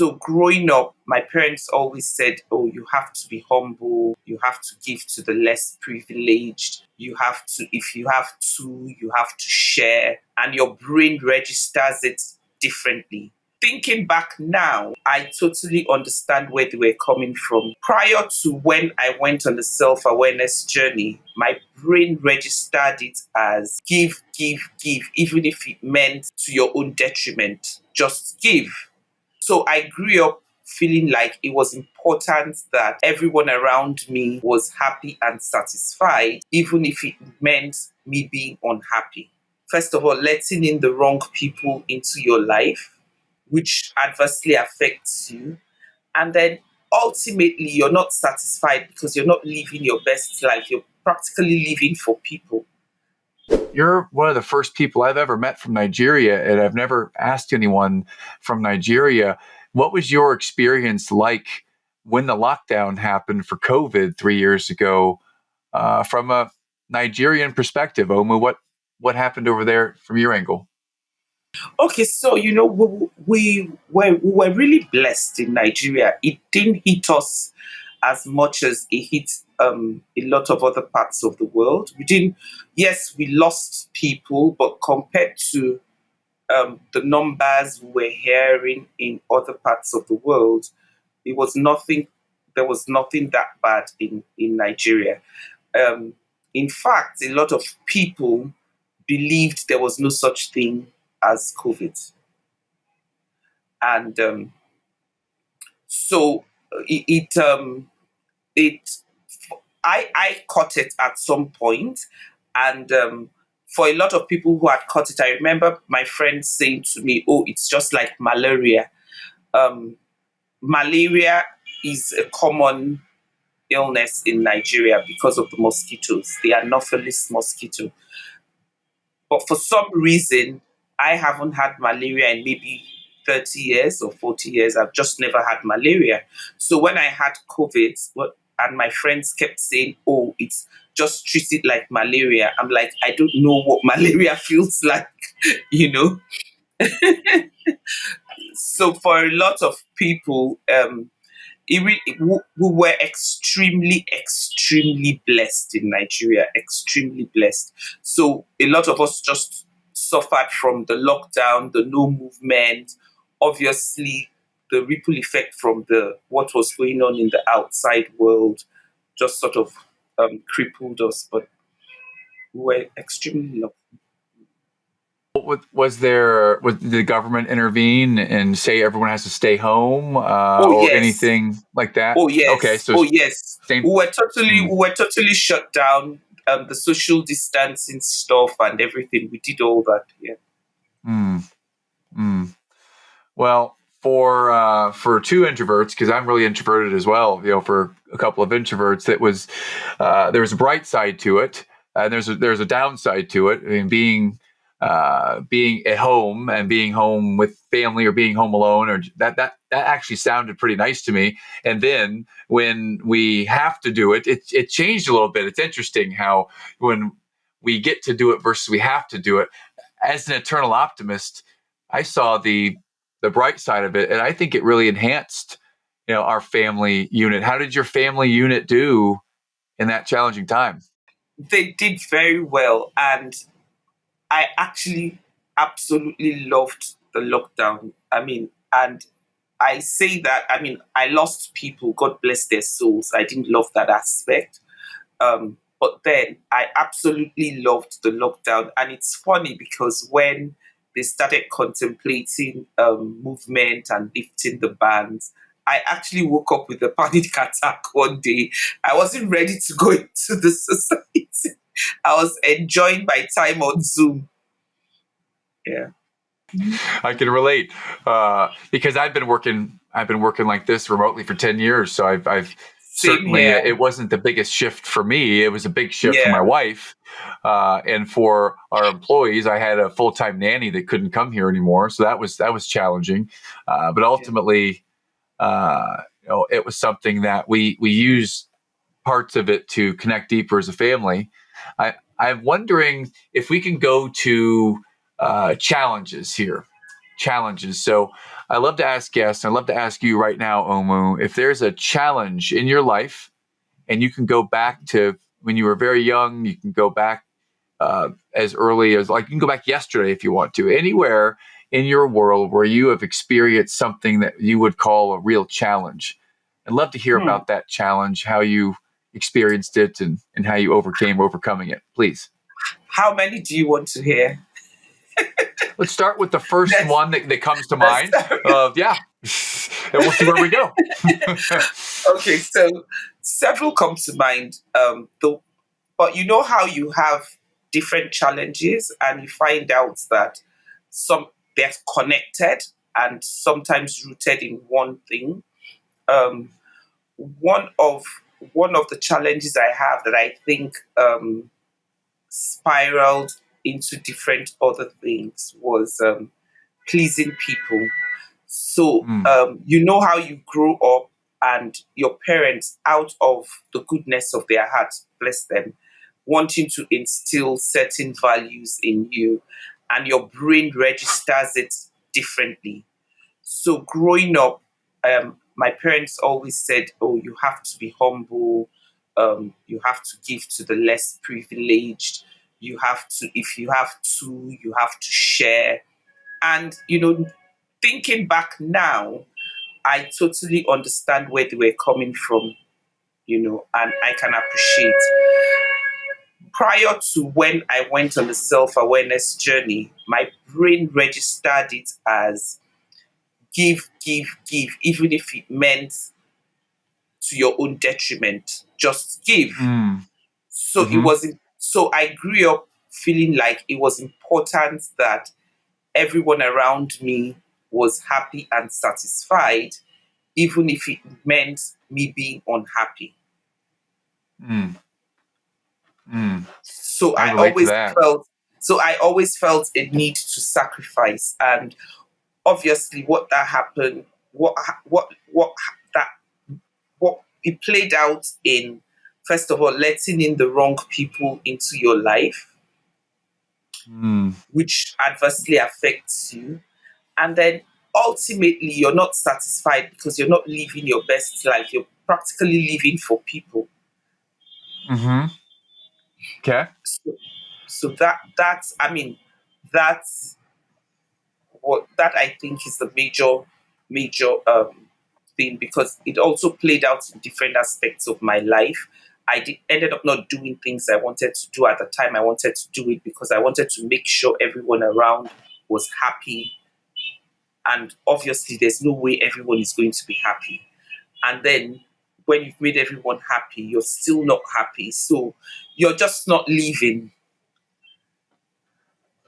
So growing up, my parents always said, oh, you have to be humble, you have to give to the less privileged, you have to, if you have two, you have to share, and your brain registers it differently. Thinking back now, I totally understand where they were coming from. Prior to when I went on the self awareness journey, my brain registered it as give, give, give, even if it meant to your own detriment. Just give. So I grew up feeling like it was important that everyone around me was happy and satisfied, even if it meant me being unhappy. First of all, letting in the wrong people into your life, which adversely affects you. And then ultimately, you're not satisfied because you're not living your best life. You're practically living for people. You're one of the first people I've ever met from Nigeria, and I've never asked anyone from Nigeria. What was your experience like when the lockdown happened for COVID 3 years ago, from a Nigerian perspective? Omu, what happened over there from your angle? Okay, so we were really blessed in Nigeria. It didn't hit us as much as it hit a lot of other parts of the world. We didn't. Yes, we lost people, but compared to the numbers we were hearing in other parts of the world, it was nothing. There was nothing that bad in Nigeria. Um, in fact, a lot of people believed there was no such thing as COVID, and so it I caught it at some point, and for a lot of people who had caught it, I remember my friend saying to me, "Oh, it's just like malaria." Um, Malaria is a common illness in Nigeria because of the mosquitoes, the Anopheles mosquito. But for some reason, I haven't had malaria in maybe 30 years or 40 years. I've just never had malaria. So when I had COVID, and my friends kept saying, oh, it's just treat it like malaria. I'm like, I don't know what malaria feels like, you know? So for a lot of people, we were extremely, extremely blessed in Nigeria, extremely blessed. So a lot of us just suffered from the lockdown, the no movement, obviously the ripple effect from the what was going on in the outside world just sort of crippled us, but we were extremely lucky. Was the government intervene and say everyone has to stay home, Oh or yes, anything like that? oh Okay, yes, so oh yes. same. We were totally shut down. The social distancing stuff and everything. We did all that. Yeah. Mm, mm. Well, for two introverts, because I'm really introverted as well. For a couple of introverts, there was a bright side to it, and there's a downside to it. I mean, being at home and being home with family, or being home alone, or that actually sounded pretty nice to me. And then when we have to do it, it changed a little bit. It's interesting how when we get to do it versus we have to do it. As an eternal optimist, I saw the bright side of it, and I think it really enhanced, our family unit. How did your family unit do in that challenging time? They did very well, and I actually absolutely loved the lockdown. I mean, and I say that, I mean, I lost people, God bless their souls. I didn't love that aspect. But then I absolutely loved the lockdown. And it's funny because when they started contemplating movement and lifting the bans, I actually woke up with a panic attack one day. I wasn't ready to go into the society. I was enjoying my time on Zoom. Yeah. I can relate, because I've been working like this remotely for 10 years. So I've Same certainly, here. it wasn't the biggest shift for me. It was a big shift for my Yeah. wife, and for our employees. I had a full time nanny that couldn't come here anymore, so that was challenging. But Yeah. ultimately, it was something that we use parts of it to connect deeper as a family. I'm wondering if we can go to challenges here. Challenges. So I love to ask guests, I love to ask you right now, Omu, if there's a challenge in your life and you can go back to when you were very young, you can go back as early as, like, you can go back yesterday if you want to, anywhere in your world where you have experienced something that you would call a real challenge. I'd love to hear Hmm. about that challenge, how you experienced it, and how you overcame overcoming it. Please. How many do you want to hear? Let's start with the first Let's, one that comes to let's mind. start. Yeah, and we'll see where we go. Okay, so several come to mind. But you know how you have different challenges, and you find out that some they're connected and sometimes rooted in one thing. Um, one of one of the challenges I have that I think spiraled into different other things was pleasing people. So, Mm, you know how you grow up and your parents, out of the goodness of their hearts, bless them, wanting to instill certain values in you, and your brain registers it differently. So, growing up, my parents always said, "Oh, you have to be humble. You have to give to the less privileged. You have to, if you have two, you have to share." And thinking back now, I totally understand where they were coming from, and I can appreciate. Prior to when I went on the self awareness journey, my brain registered it as give, give, give, even if it meant to your own detriment, just give. mm, So it mm-hmm, wasn't, so I grew up feeling like it was important that everyone around me was happy and satisfied, even if it meant me being unhappy. mm, mm. So I I relate to always that. felt I always felt a need to sacrifice. And obviously what that happened, what that what it played out in, first of all, letting in the wrong people into your life, Mm, which adversely affects you. And then ultimately you're not satisfied because you're not living your best life. You're practically living for people. mm-hmm. Okay. So, so that's, I mean, that's what that I think is the major thing, because it also played out in different aspects of my life. Ended up not doing things I wanted to do at the time I wanted to do it, because I wanted to make sure everyone around was happy. And obviously there's no way everyone is going to be happy. And then when you've made everyone happy, you're still not happy. So you're just not living.